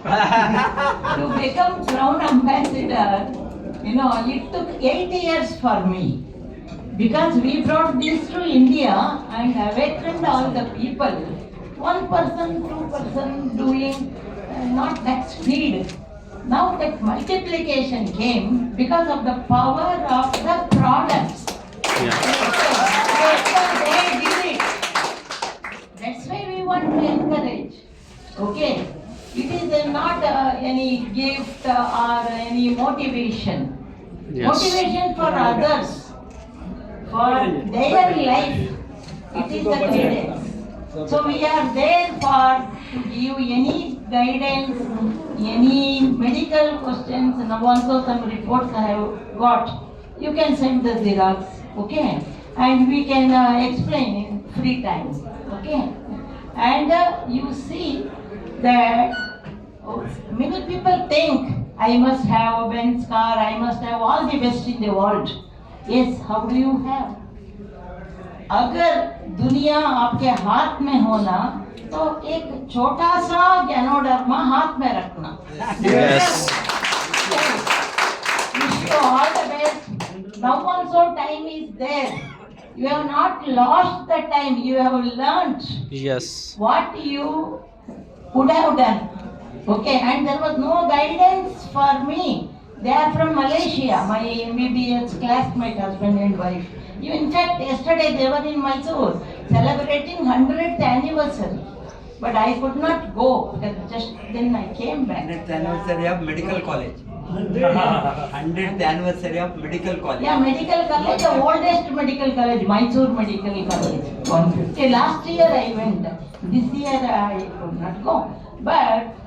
To become Crown Ambassador, it took 8 years for me. Because we brought this to India and awakened all the people. 1%, 2% doing not that speed. Now that multiplication came because of the power of the products. Yeah. They did it. That's why we want to encourage. Okay. It is not any gift or any motivation. Yes. Motivation for others. For their life, it is the guidance. So we are there for to give any guidance, any medical questions. Now also some reports I have got. You can send the Xerox, okay? And we can explain in free time, okay? And you see that many people think I must have a Benz car, I must have all the best in the world. Yes, how do you have? अगर दुनिया आपके हाथ में होना तो एक छोटा सा ज्ञानोडर्मा हाथ में रखना. Yes. Wish you all the best. Now also time is there. You have not lost the time. You have learnt Yes. what you would have done. Okay, and there was no guidance for me. They are from Malaysia, my MBBS classmate, husband and wife. In fact, yesterday they were in Mysore celebrating 100th anniversary. But I could not go because just then I came back. 100th anniversary of medical college. 100th anniversary of medical college. Yeah, medical college, the oldest medical college, Mysore Medical College. 150. Last year I went. This year I could not go. But